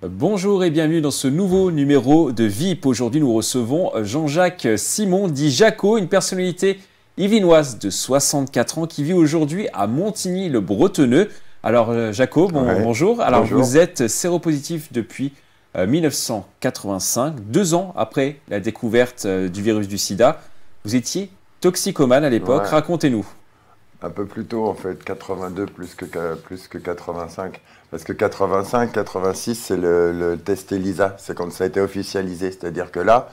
Bonjour et bienvenue dans ce nouveau numéro de VIP. Aujourd'hui, nous recevons Jean-Jacques Simon, dit Jaco, une personnalité yvelinoise de 64 ans qui vit aujourd'hui à Montigny-le-Bretonneux. Alors, Jaco, bonjour. Alors, Bonjour. vous êtes séropositif depuis 1985, 2 ans après la découverte du virus du sida. Vous étiez toxicomane à l'époque. Ouais, Racontez-nous. un peu plus tôt en fait, 82 plus que 85. Parce que 85, 86, c'est le test ELISA, c'est quand ça a été officialisé. C'est-à-dire que là,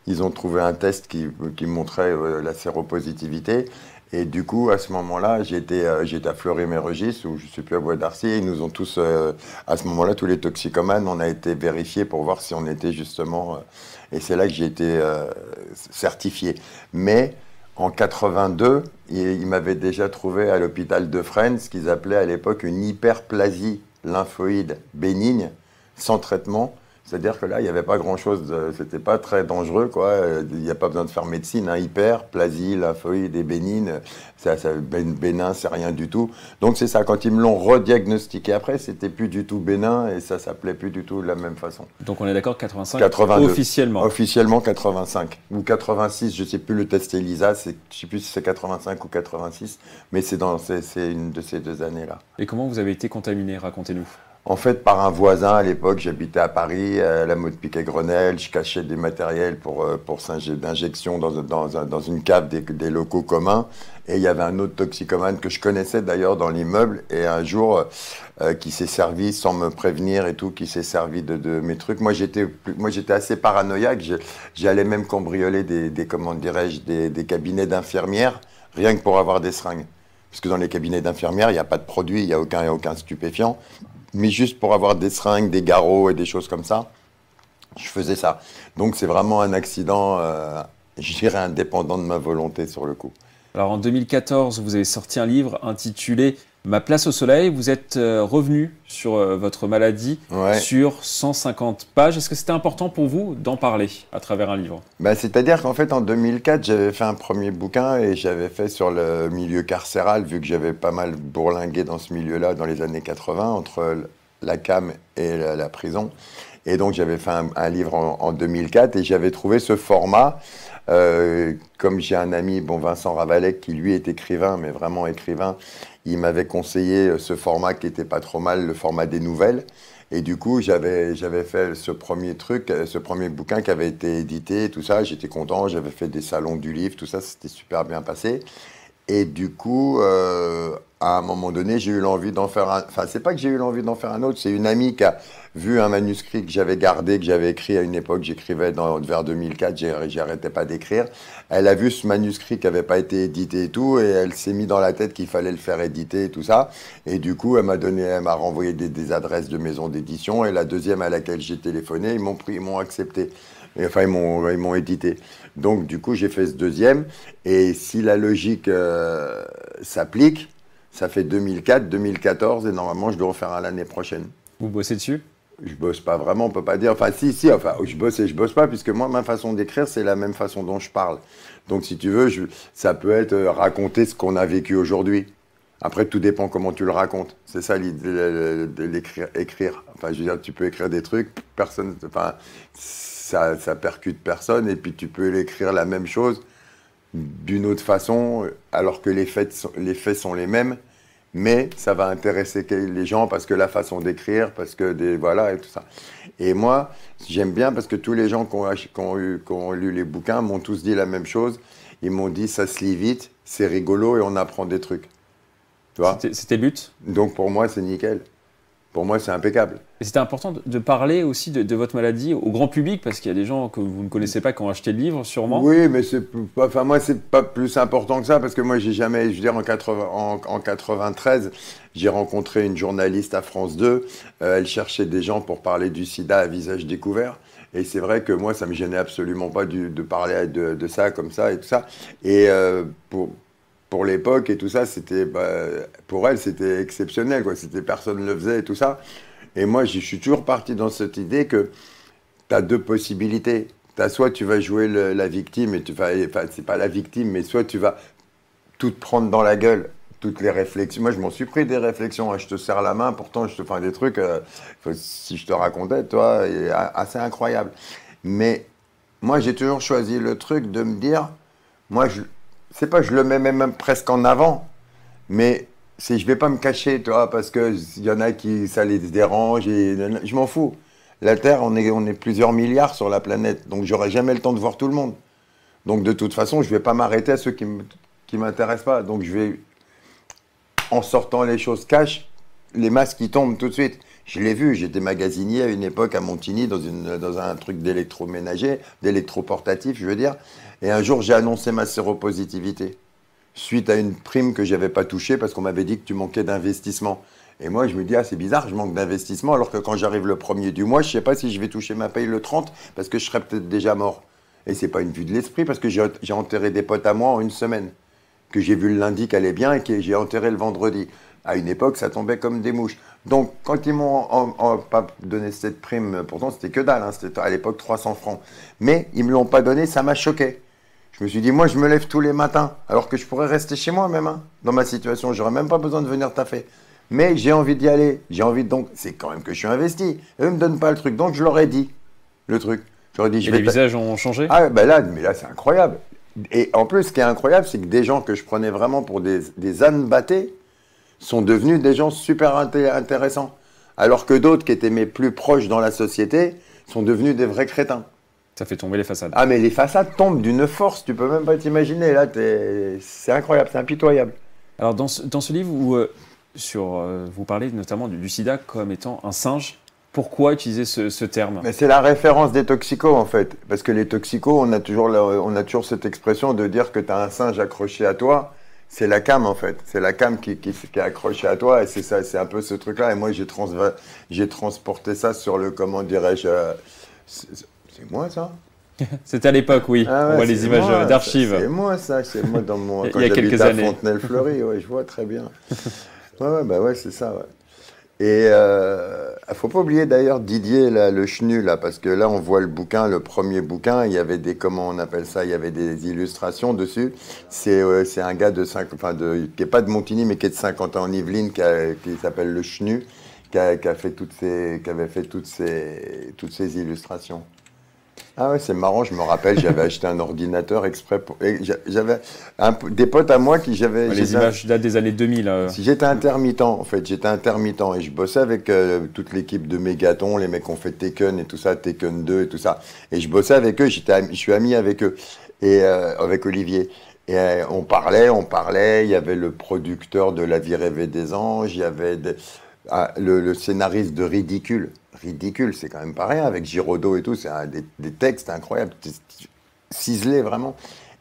ils ont trouvé un test qui montrait la séropositivité. Et du coup, à ce moment-là, j'étais à Fleury-Mérogis, ou je ne sais plus à Bois d'Arcy, et ils nous ont tous, à ce moment-là, tous les toxicomanes, on a été vérifiés pour voir si on était justement... et c'est là que j'ai été certifié. Mais... En 82, il m'avait déjà trouvé à l'hôpital de Fresnes ce qu'ils appelaient à l'époque une hyperplasie lymphoïde bénigne, sans traitement. C'est-à-dire que là, il n'y avait pas grand-chose, c'était pas très dangereux, quoi. Il n'y a pas besoin de faire médecine, hein. Hyperplasie lymphoïde et bénigne, bénin, c'est rien du tout. Donc c'est ça, quand ils me l'ont rediagnostiqué après, c'était plus du tout bénin et ça s'appelait plus du tout de la même façon. Donc, on est d'accord, 85 82. officiellement. Officiellement 85 ou 86, je ne sais plus le test ELISA, je ne sais plus si c'est 85 ou 86, mais c'est une de ces deux années-là. Et comment vous avez été contaminé? Racontez-nous. En fait, par un voisin à l'époque, j'habitais à Paris, à la Maude-Piquet-Grenelle, je cachais des matériels pour d'injection dans une cave des locaux communs. Et il y avait un autre toxicomane que je connaissais d'ailleurs dans l'immeuble. Et un jour, qui s'est servi sans me prévenir et tout, qui s'est servi de mes trucs. Moi, j'étais assez paranoïaque. J'allais même cambrioler comment dirais-je, des cabinets d'infirmières, rien que pour avoir des seringues. Parce que dans les cabinets d'infirmières, il n'y a pas de produit, il n'y a aucun stupéfiant. Mais juste pour avoir des seringues, des garrots et des choses comme ça, je faisais ça. Donc c'est vraiment un accident, je dirais, indépendant de ma volonté sur le coup. Alors en 2014, vous avez sorti un livre intitulé Ma place au soleil. Vous êtes revenu sur votre maladie Ouais. sur 150 pages. Est-ce que c'était important pour vous d'en parler à travers un livre? Bah, c'est-à-dire qu'en fait, en 2004, j'avais fait un premier bouquin et j'avais fait sur le milieu carcéral, vu que j'avais pas mal bourlingué dans ce milieu-là dans les années 80, entre la cam et la prison. Et donc, j'avais fait un livre en 2004 et j'avais trouvé ce format. Comme j'ai un ami, Vincent Ravalec, qui lui est écrivain, mais vraiment écrivain, il m'avait conseillé ce format qui était pas trop mal, le format des nouvelles. Et du coup, j'avais fait ce premier bouquin qui avait été édité, tout ça. J'étais content, j'avais fait des salons du livre, tout ça, c'était super bien passé. Et du coup, à un moment donné, j'ai eu l'envie d'en faire un... Enfin, c'est pas que j'ai eu l'envie d'en faire un autre, c'est une amie qui a vu un manuscrit que j'avais gardé, que j'avais écrit à une époque, j'écrivais vers 2004, j'arrêtais pas d'écrire. Elle a vu ce manuscrit qui n'avait pas été édité et tout, et elle s'est mis dans la tête qu'il fallait le faire éditer et tout ça. Et du coup, elle m'a renvoyé des adresses de maisons d'édition, et la deuxième à laquelle j'ai téléphoné, ils m'ont accepté. Et, enfin, ils m'ont édité. Donc, du coup, j'ai fait ce deuxième. Et si la logique s'applique, ça fait 2004, 2014, et normalement, je dois en faire un l'année prochaine. Vous bossez dessus? Je bosse pas vraiment, on peut pas dire. Enfin, si, enfin, je bosse et je bosse pas, puisque moi, ma façon d'écrire, c'est la même façon dont je parle. Donc, si tu veux, ça peut être raconter ce qu'on a vécu aujourd'hui. Après, tout dépend comment tu le racontes. C'est ça l'idée de l'écrire. Écrire. Enfin, je veux dire, tu peux écrire des trucs, personne, enfin, ça percute personne, et puis tu peux l'écrire la même chose d'une autre façon, alors que les faits sont les mêmes, mais ça va intéresser les gens parce que la façon d'écrire, parce que voilà, et tout ça. Et moi, j'aime bien parce que tous les gens qui ont lu les bouquins m'ont tous dit la même chose. Ils m'ont dit, ça se lit vite, c'est rigolo et on apprend des trucs. Tu vois ? C'était le but? Donc pour moi, c'est nickel. Pour moi, c'est impeccable. Et c'était important de parler aussi de votre maladie au grand public, parce qu'il y a des gens que vous ne connaissez pas qui ont acheté le livre, sûrement. Oui, mais enfin, moi, c'est pas plus important que ça, parce que moi, j'ai jamais, je veux dire, en 93, j'ai rencontré une journaliste à France 2. Elle cherchait des gens pour parler du sida à visage découvert. Et c'est vrai que moi, ça me gênait absolument pas de parler de ça comme ça et tout ça. Et pour l'époque et tout ça, pour elle, c'était exceptionnel, quoi. Personne ne le faisait et tout ça. Et moi, je suis toujours parti dans cette idée que tu as deux possibilités. Soit tu vas jouer la victime, et enfin, c'est pas la victime, mais soit tu vas tout te prendre dans la gueule toutes les réflexions. Moi, je m'en suis pris des réflexions. Hein. Je te serre la main, pourtant, je te fais des trucs. Si je te racontais, toi, assez incroyable. Mais moi, j'ai toujours choisi le truc de me dire, moi, c'est pas, je le mets même presque en avant, mais je vais pas me cacher, toi, parce que il y en a qui ça les dérange. Je m'en fous. La Terre, on est plusieurs milliards sur la planète, donc j'aurai jamais le temps de voir tout le monde. Donc de toute façon, je vais pas m'arrêter à ceux qui m'intéressent pas. Donc je vais, en sortant les choses cash, les masques qui tombent tout de suite. Je l'ai vu, j'étais magasinier à une époque à Montigny dans un truc d'électroménager, d'électroportatif, je veux dire. Et un jour, j'ai annoncé ma séropositivité suite à une prime que j'avais pas touchée parce qu'on m'avait dit que tu manquais d'investissement. Et moi, je me dis, ah, c'est bizarre, je manque d'investissement, alors que quand j'arrive le 1er du mois, je sais pas si je vais toucher ma paye le 30 parce que je serais peut-être déjà mort. Et c'est pas une vue de l'esprit parce que j'ai enterré des potes à moi en une semaine, que j'ai vu le lundi qu'elle allait bien et que j'ai enterré le vendredi. À une époque, ça tombait comme des mouches. Donc, quand ils m'ont pas donné cette prime, pourtant c'était que dalle, hein, c'était à l'époque 300 francs. Mais ils me l'ont pas donné, ça m'a choqué. Je me suis dit, moi, je me lève tous les matins, alors que je pourrais rester chez moi même, hein, dans ma situation. J'aurais même pas besoin de venir taffer. Mais j'ai envie d'y aller. J'ai envie donc, c'est quand même que je suis investi. Eux ne me donnent pas le truc, donc je leur ai dit le truc. J'aurais dit, Et les visages ont changé? Ah, ben là, mais là, c'est incroyable. Et en plus, ce qui est incroyable, c'est que des gens que je prenais vraiment pour des ânes battés sont devenus des gens super intéressants. Alors que d'autres qui étaient mes plus proches dans la société sont devenus des vrais crétins. Ça fait tomber les façades. Ah, mais les façades tombent d'une force, tu peux même pas t'imaginer. Là, c'est incroyable, c'est impitoyable. Alors, dans ce livre, vous parlez notamment du sida comme étant un singe. Pourquoi utiliser ce terme? Mais c'est la référence des toxicos, en fait. Parce que les toxicos, on a toujours cette expression de dire que tu as un singe accroché à toi. C'est la cam, en fait. C'est la cam qui est accrochée à toi. Et c'est ça, c'est un peu ce truc-là. Et moi, j'ai transporté ça sur le, comment dirais-je... c'est moi, ça? C'était à l'époque, oui. Ah ouais, on voit les images d'archives. C'est moi, ça. C'est moi dans mon... Il y a quelques années. À Fontenay-le-Fleury, ouais, je vois très bien. Ouais, c'est ça, ouais. Et il faut pas oublier d'ailleurs Didier, là, le chenu, là, parce que là, on voit le bouquin, le premier bouquin, il y avait des, comment on appelle ça, il y avait des illustrations dessus. C'est un gars qui est pas de Montigny, mais qui est de Saint-Quentin en Yvelines, qui s'appelle le chenu, qui avait fait toutes ces illustrations. Ah ouais, c'est marrant, je me rappelle, j'avais acheté un ordinateur exprès pour... J'avais des potes à moi qui j'avais... Les images datent des années 2000. J'étais intermittent, en fait, et je bossais avec toute l'équipe de Mégaton, les mecs qui ont fait Tekken et tout ça, Tekken 2 et tout ça. Et je bossais avec eux, je suis ami avec eux, et avec Olivier. Et on parlait, il y avait le producteur de La vie rêvée des anges, il y avait le scénariste de Ridicule. Ridicule, c'est quand même pas rien, avec Giraudot et tout, c'est des textes incroyables, ciselés vraiment.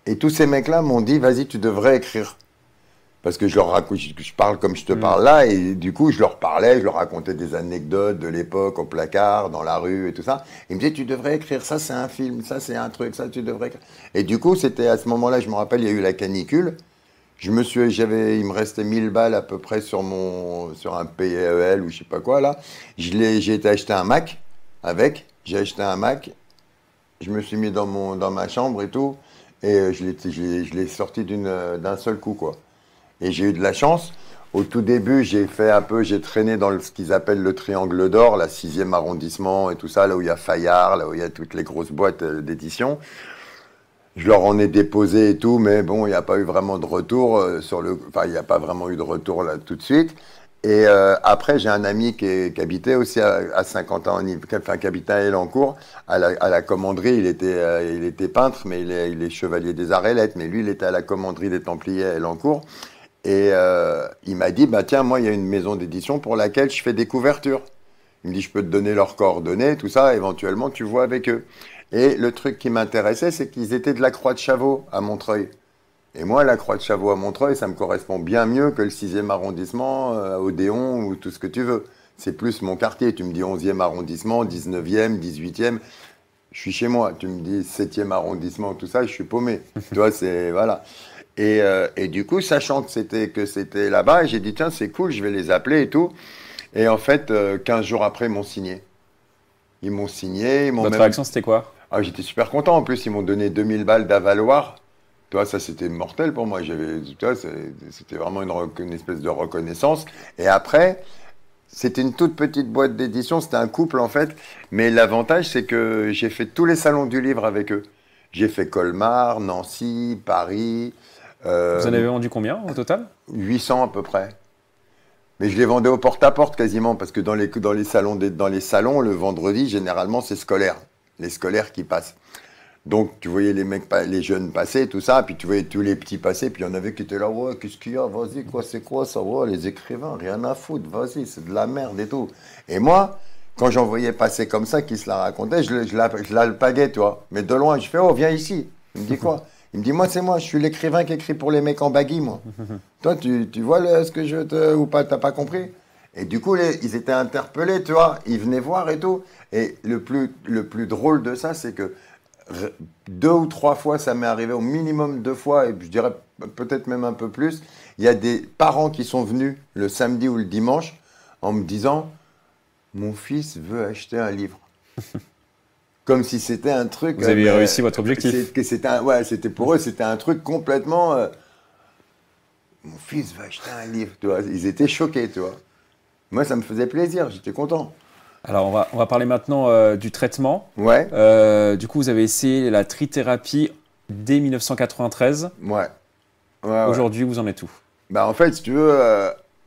Et tous ces mecs-là m'ont dit, vas-y, tu devrais écrire. Parce que je leur raconte, je parle comme je te parle là, et du coup, je leur parlais, je leur racontais des anecdotes de l'époque, au placard, dans la rue et tout ça. Ils me disaient, tu devrais écrire, ça c'est un film, ça c'est un truc, ça tu devrais écrire. Et du coup, c'était à ce moment-là, je me rappelle, il y a eu la canicule. Il me restait 1000 balles à peu près sur un PEL ou je sais pas quoi là. J'ai été acheter un Mac j'ai acheté un Mac, je me suis mis dans ma chambre et tout, et je l'ai sorti d'un seul coup quoi. Et j'ai eu de la chance. Au tout début, j'ai traîné dans ce qu'ils appellent le Triangle d'Or, la 6e arrondissement et tout ça, là où il y a Fayard, là où il y a toutes les grosses boîtes d'édition. Je leur en ai déposé et tout, mais bon, il n'y a pas eu vraiment de retour il n'y a pas vraiment eu de retour là tout de suite. Et après, j'ai un ami qui habitait aussi à Saint-Quentin, qui habitait à Elancourt, à la commanderie. Il était peintre, mais il est chevalier des Arts-et-Lettres. Mais lui, il était à la commanderie des Templiers à Elancourt. Et il m'a dit, bah tiens, moi, il y a une maison d'édition pour laquelle je fais des couvertures. Il me dit, je peux te donner leurs coordonnées, tout ça, éventuellement, tu vois avec eux. Et le truc qui m'intéressait, c'est qu'ils étaient de la Croix de Chavaux à Montreuil. Et moi, la Croix de Chavaux à Montreuil, ça me correspond bien mieux que le 6e arrondissement, Odéon ou tout ce que tu veux. C'est plus mon quartier. Tu me dis 11e arrondissement, 19e, 18e. Je suis chez moi. Tu me dis 7e arrondissement, tout ça, je suis paumé. Tu vois, c'est... Voilà. Et du coup, sachant que c'était là-bas, j'ai dit, tiens, c'est cool, je vais les appeler et tout. Et en fait, 15 jours après, ils m'ont signé. Votre réaction, c'était quoi? Ah, j'étais super content. En plus, ils m'ont donné 2000 balles d'avaloir Tu vois, ça, c'était mortel pour moi. Tu vois, c'était vraiment une espèce de reconnaissance. Et après, c'était une toute petite boîte d'édition. C'était un couple, en fait. Mais l'avantage, c'est que j'ai fait tous les salons du livre avec eux. J'ai fait Colmar, Nancy, Paris, Vous en avez vendu combien au total? 800 à peu près. Mais je les vendais au porte-à-porte quasiment, parce que dans les salons, le vendredi, généralement, c'est scolaire. Les scolaires qui passent. Donc, tu voyais les mecs, les jeunes passer, tout ça, puis tu voyais tous les petits passer, puis il y en avait qui étaient là, ouais, qu'est-ce qu'il y a, vas-y, quoi, c'est quoi ça, ouais, les écrivains, rien à foutre, vas-y, c'est de la merde et tout. Et moi, quand j'en voyais passer comme ça, qui se la racontait, je l'alpaguais, tu vois. Mais de loin, je fais, oh, viens ici. Il me dit quoi? Il me dit, moi, c'est moi, je suis l'écrivain qui écrit pour les mecs en baggy, moi. Toi, tu vois ce que je te. Ou pas, t'as pas compris? Et du coup, ils étaient interpellés, tu vois. Ils venaient voir et tout. Et le plus drôle de ça, c'est que 2 ou 3 fois, ça m'est arrivé, au minimum 2 fois, et je dirais peut-être même un peu plus. Il y a des parents qui sont venus le samedi ou le dimanche en me disant, mon fils veut acheter un livre. Comme si c'était un truc. Vous avez réussi votre objectif. Ouais, c'était pour eux, c'était un truc complètement. Mon fils va acheter un livre, tu vois. Ils étaient choqués, tu vois. Moi, ça me faisait plaisir, j'étais content. Alors, on va parler maintenant du traitement. Ouais, Du coup, vous avez essayé la trithérapie dès 1993. ouais, ouais. Aujourd'hui, vous en êtes où? Bah, en fait, si tu veux,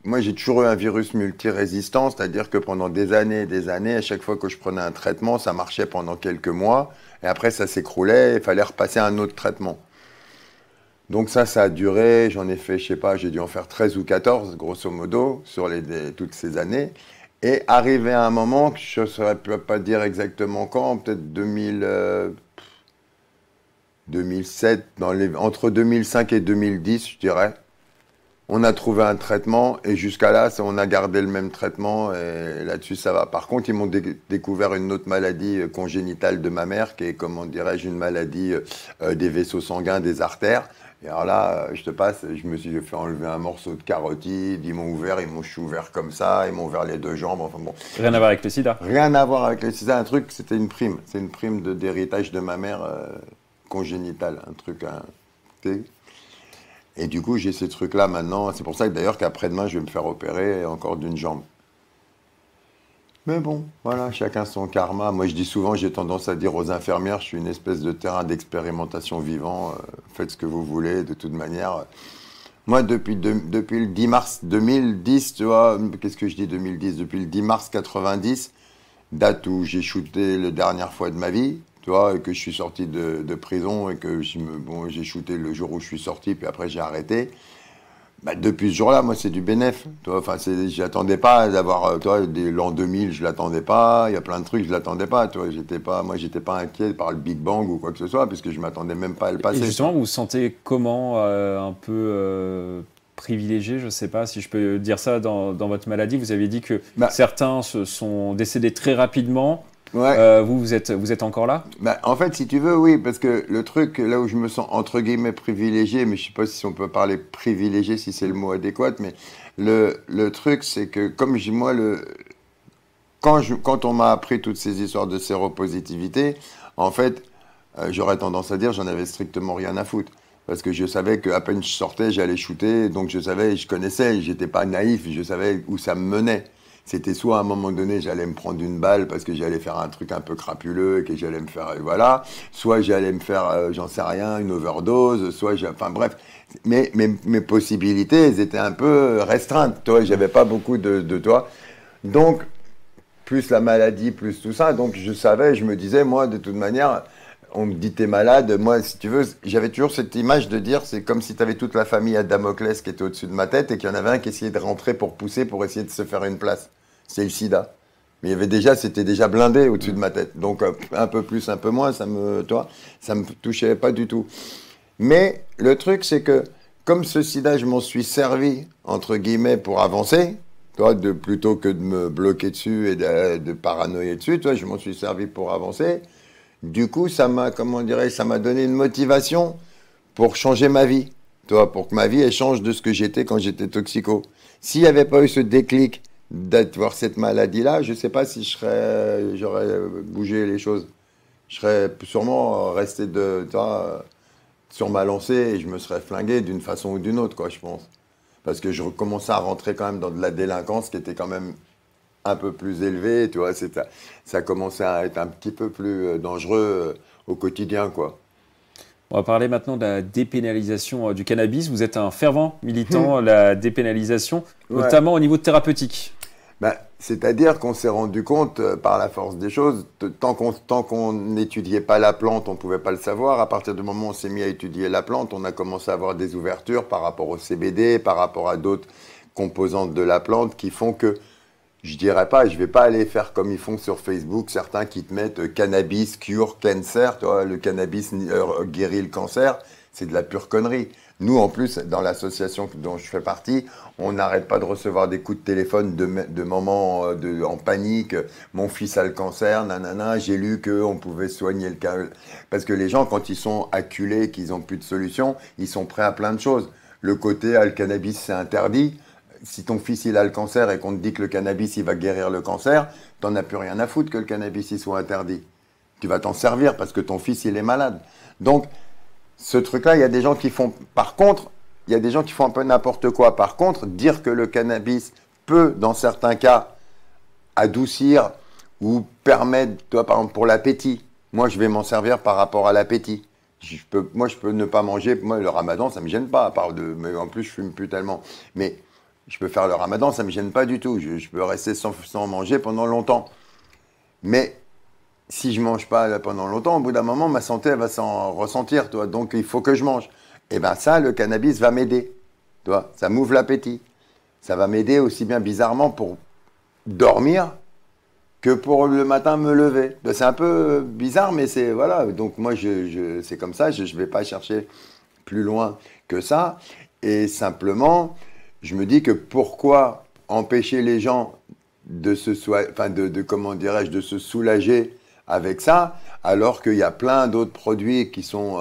moi, j'ai toujours eu un virus multirésistant, c'est-à-dire que pendant des années et des années, à chaque fois que je prenais un traitement, ça marchait pendant quelques mois, et après, ça s'écroulait, il fallait repasser à un autre traitement. Donc ça a duré, j'en ai fait, je sais pas, j'ai dû en faire 13 ou 14, grosso modo, sur toutes ces années. Et arrivé à un moment, que je ne saurais pas dire exactement quand, peut-être 2007, entre 2005 et 2010, je dirais, on a trouvé un traitement et jusqu'à là, on a gardé le même traitement et là-dessus, ça va. Par contre, ils m'ont découvert une autre maladie congénitale de ma mère, qui est, comment dirais-je, une maladie des vaisseaux sanguins, des artères. Et alors là, je te passe, je me suis fait enlever un morceau de carotide, ils m'ont ouvert comme ça, ils m'ont ouvert les 2 jambes, enfin bon. Rien à voir avec le sida. Rien à voir avec le sida, un truc, c'était une prime. C'est une prime d'héritage de ma mère congénitale, un truc. Et du coup, j'ai ces trucs-là maintenant. C'est pour ça que d'ailleurs qu'après-demain, je vais me faire opérer encore d'une jambe. Mais bon, voilà, chacun son karma. Moi, je dis souvent, j'ai tendance à dire aux infirmières, je suis une espèce de terrain d'expérimentation vivant. Faites ce que vous voulez, de toute manière. Moi, depuis le 10 mars 2010, tu vois, qu'est-ce que je dis 2010? Depuis le 10 mars 90, date où j'ai shooté la dernière fois de ma vie, tu vois, et que je suis sorti de prison et que j'ai shooté le jour où je suis sorti, puis après j'ai arrêté. Bah, depuis ce jour-là, moi, c'est du bénéf. Tu vois, enfin, j'attendais pas d'avoir, tu vois, l'an 2000, je l'attendais pas. Il y a plein de trucs, je l'attendais pas. Tu vois, j'étais pas inquiet par le Big Bang ou quoi que ce soit, puisque je m'attendais même pas à le passer. Et justement, vous vous sentez comment, un peu privilégié, je ne sais pas si je peux dire ça, dans votre maladie? Vous avez dit que certains se sont décédés très rapidement. Ouais. Vous êtes encore là? Bah, en fait, si tu veux, oui, parce que le truc, là où je me sens entre guillemets privilégié, mais je sais pas si on peut parler privilégié, si c'est le mot adéquat, mais le truc, c'est que comme moi, quand on m'a appris toutes ces histoires de séropositivité, en fait, j'aurais tendance à dire, j'en avais strictement rien à foutre. Parce que je savais qu'à peine je sortais, j'allais shooter, donc je savais, je connaissais, j'étais pas naïf, je savais où ça me menait. C'était soit à un moment donné, j'allais me prendre une balle parce que j'allais faire un truc un peu crapuleux et que j'allais me faire, voilà. Soit j'allais me faire, j'en sais rien, une overdose, enfin bref. Mais mes possibilités, elles étaient un peu restreintes, toi. J'avais pas beaucoup de toi. Donc, plus la maladie, plus tout ça. Donc, je savais, je me disais, moi, de toute manière, on me dit t'es malade. Moi, si tu veux, j'avais toujours cette image de dire, c'est comme si tu avais toute la famille à Damoclès qui était au-dessus de ma tête et qu'il y en avait un qui essayait de rentrer pour pousser, pour essayer de se faire une place. C'est le sida. Mais c'était déjà blindé au-dessus de ma tête. Donc, un peu plus, un peu moins, ça me touchait pas du tout. Mais le truc, c'est que, comme ce sida, je m'en suis servi, entre guillemets, pour avancer, toi, plutôt que de me bloquer dessus et de paranoïer dessus, toi, je m'en suis servi pour avancer. Du coup, ça m'a donné une motivation pour changer ma vie, toi, pour que ma vie elle change de ce que j'étais quand j'étais toxico. S'il n'y avait pas eu ce déclic d'avoir cette maladie-là, je ne sais pas si j'aurais bougé les choses. Je serais sûrement resté sur ma lancée et je me serais flingué d'une façon ou d'une autre, quoi, je pense. Parce que je commençais à rentrer quand même dans de la délinquance qui était quand même un peu plus élevée, tu vois. Ça commençait à être un petit peu plus dangereux au quotidien, quoi. On va parler maintenant de la dépénalisation du cannabis. Vous êtes un fervent militant de la dépénalisation, Ouais. notamment au niveau thérapeutique. Ben, c'est-à-dire qu'on s'est rendu compte, par la force des choses, tant qu'on n'étudiait pas la plante, on ne pouvait pas le savoir. À partir du moment où on s'est mis à étudier la plante, on a commencé à avoir des ouvertures par rapport au CBD, par rapport à d'autres composantes de la plante qui font que, je dirais pas, je vais pas aller faire comme ils font sur Facebook, certains qui te mettent cannabis cure cancer, tu vois, le cannabis guérit le cancer, c'est de la pure connerie. Nous, en plus, dans l'association dont je fais partie, on n'arrête pas de recevoir des coups de téléphone de mamans en panique. Mon fils a le cancer, nanana, j'ai lu qu'on pouvait soigner le cancer. Parce que les gens, quand ils sont acculés, qu'ils n'ont plus de solution, ils sont prêts à plein de choses. Le côté, le cannabis, c'est interdit. Si ton fils il a le cancer et qu'on te dit que le cannabis il va guérir le cancer, t'en as plus rien à foutre que le cannabis il soit interdit. Tu vas t'en servir parce que ton fils il est malade. Donc ce truc-là, il y a des gens qui font. Par contre, il y a des gens qui font un peu n'importe quoi. Par contre, dire que le cannabis peut, dans certains cas, adoucir ou permettre, toi par exemple pour l'appétit. Moi, je vais m'en servir par rapport à l'appétit. Moi, je peux ne pas manger. Moi, le ramadan, ça me gêne pas. Mais en plus, je fume plus tellement. Mais je peux faire le ramadan, ça me gêne pas du tout. Je peux rester sans manger pendant longtemps. Mais si je mange pas là, pendant longtemps, au bout d'un moment, ma santé elle va s'en ressentir, toi. Donc il faut que je mange. Et bien ça, le cannabis va m'aider. Toi, ça m'ouvre l'appétit. Ça va m'aider aussi bien bizarrement pour dormir que pour le matin me lever. C'est un peu bizarre, mais c'est voilà. Donc moi, c'est comme ça. Je vais pas chercher plus loin que ça. Et simplement, je me dis que pourquoi empêcher les gens de comment dirais-je, de se soulager avec ça, alors qu'il y a plein d'autres produits qui sont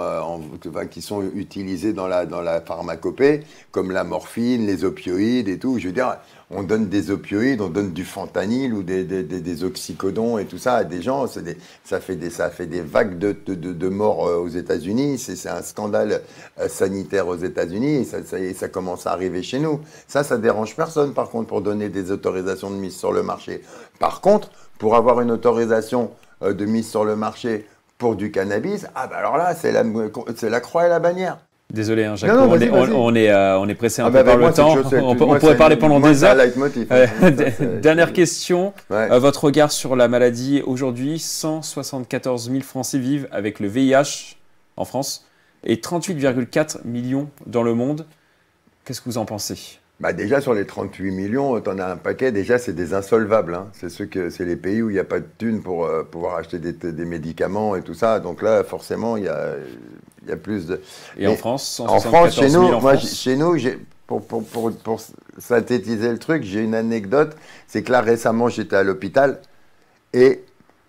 utilisés dans la pharmacopée, comme la morphine, les opioïdes et tout. Je veux dire, on donne des opioïdes, on donne du fentanyl ou des oxycodons et tout ça à des gens. Ça fait des vagues de morts aux États-Unis. C'est un scandale sanitaire aux États-Unis et ça commence à arriver chez nous. Ça dérange personne, par contre, pour donner des autorisations de mise sur le marché. Par contre, pour avoir une autorisation de mise sur le marché pour du cannabis, alors là, c'est la croix et la bannière. Désolé, hein, Jaco, Non, vas-y. on est pressé un peu par le temps. On pourrait parler pendant des heures. Dernière question. Ouais. Votre regard sur la maladie aujourd'hui. 174 000 Français vivent avec le VIH en France et 38,4 millions dans le monde. Qu'est-ce que vous en pensez ? Déjà, sur les 38 millions, tu en as un paquet. Déjà, c'est des insolvables. Hein. C'est les pays où il n'y a pas de thunes pour pouvoir acheter des médicaments et tout ça. Donc là, forcément, il y a plus de... Et en France, 174 en France, 000 chez nous, pour synthétiser le truc, j'ai une anecdote. C'est que là, récemment, j'étais à l'hôpital et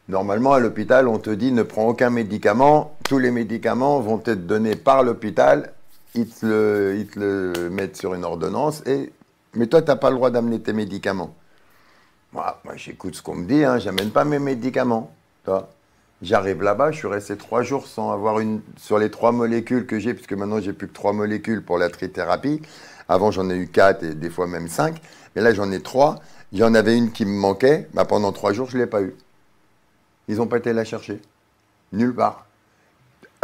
normalement, à l'hôpital, on te dit ne prends aucun médicament. Tous les médicaments vont être donnés par l'hôpital. Ils te le mettent sur une ordonnance, mais toi, tu n'as pas le droit d'amener tes médicaments. Moi j'écoute ce qu'on me dit, hein, je n'amène pas mes médicaments. J'arrive là-bas, je suis resté 3 jours sans avoir sur les 3 molécules que j'ai, puisque maintenant, j'ai plus que 3 molécules pour la trithérapie. Avant, j'en ai eu 4 et des fois même 5. Mais là, j'en ai 3. Il y en avait une qui me manquait. Pendant 3 jours, je ne l'ai pas eu. Ils n'ont pas été la chercher. Nulle part.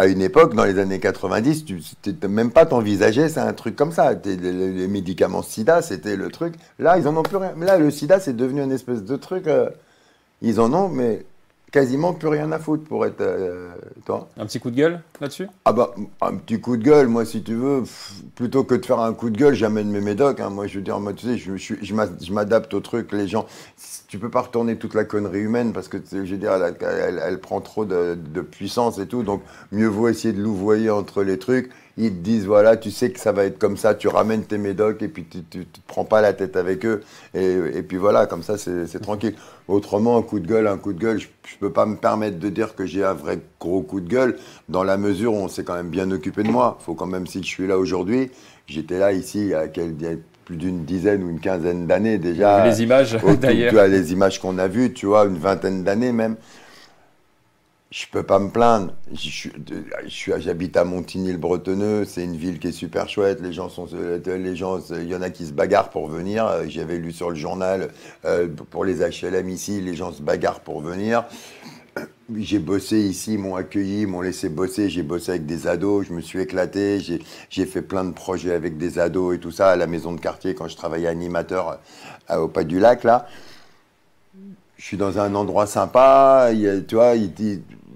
À une époque, dans les années 90, tu même pas t'envisageais, c'est un truc comme ça. Les médicaments sida, c'était le truc. Là, ils en ont plus rien. Là, le sida, c'est devenu une espèce de truc. Ils en ont, mais quasiment plus rien à foutre pour être... toi. Un petit coup de gueule là-dessus ? Un petit coup de gueule, moi, si tu veux, plutôt que de faire un coup de gueule, j'amène mes médocs. Hein. Moi, je veux dire, moi, tu sais, je m'adapte au truc. Les gens, tu peux pas retourner toute la connerie humaine parce que, je veux dire, elle prend trop de puissance et tout. Donc, mieux vaut essayer de louvoyer entre les trucs. Ils te disent, voilà, tu sais que ça va être comme ça, tu ramènes tes médocs et puis tu te prends pas la tête avec eux. Et puis voilà, comme ça, c'est tranquille. Autrement, un coup de gueule, je peux pas me permettre de dire que j'ai un vrai gros coup de gueule dans la mesure où on s'est quand même bien occupé de moi. Faut quand même, si je suis là aujourd'hui, j'étais là ici il y a plus d'une dizaine ou une quinzaine d'années déjà. Les images, d'ailleurs. Tu as les images qu'on a vues, tu vois, une vingtaine d'années même. Je peux pas me plaindre. J'habite à Montigny-le-Bretonneux. C'est une ville qui est super chouette. Les gens, il y en a qui se bagarrent pour venir. J'avais lu sur le journal, pour les HLM ici, les gens se bagarrent pour venir. J'ai bossé ici, ils m'ont accueilli, ils m'ont laissé bosser. J'ai bossé avec des ados, je me suis éclaté. J'ai fait plein de projets avec des ados et tout ça à la maison de quartier quand je travaillais animateur au Pas du Lac, là. Je suis dans un endroit sympa, tu vois,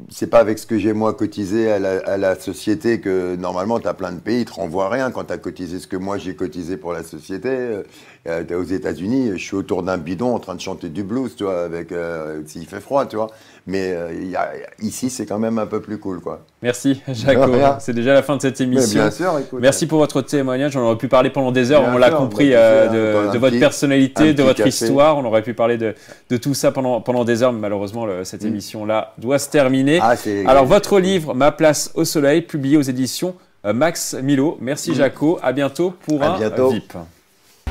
c'est pas avec ce que j'ai moi cotisé à la société que normalement tu as plein de pays, ils te renvoient rien quand tu as cotisé ce que moi j'ai cotisé pour la société. Aux États-Unis, je suis autour d'un bidon en train de chanter du blues, tu vois, s'il fait froid, tu vois. Mais ici, c'est quand même un peu plus cool, quoi. Merci, Jaco. C'est déjà la fin de cette émission. Mais bien sûr, écoute. Merci pour votre témoignage. On aurait pu parler pendant des heures, Bien on l'a sûr, compris, de votre personnalité, de votre histoire. On aurait pu parler de tout ça pendant des heures, mais malheureusement, cette émission-là doit se terminer. Alors, votre livre, Ma place au soleil, publié aux éditions Max Milo. Merci, Jaco. À bientôt pour un VIP.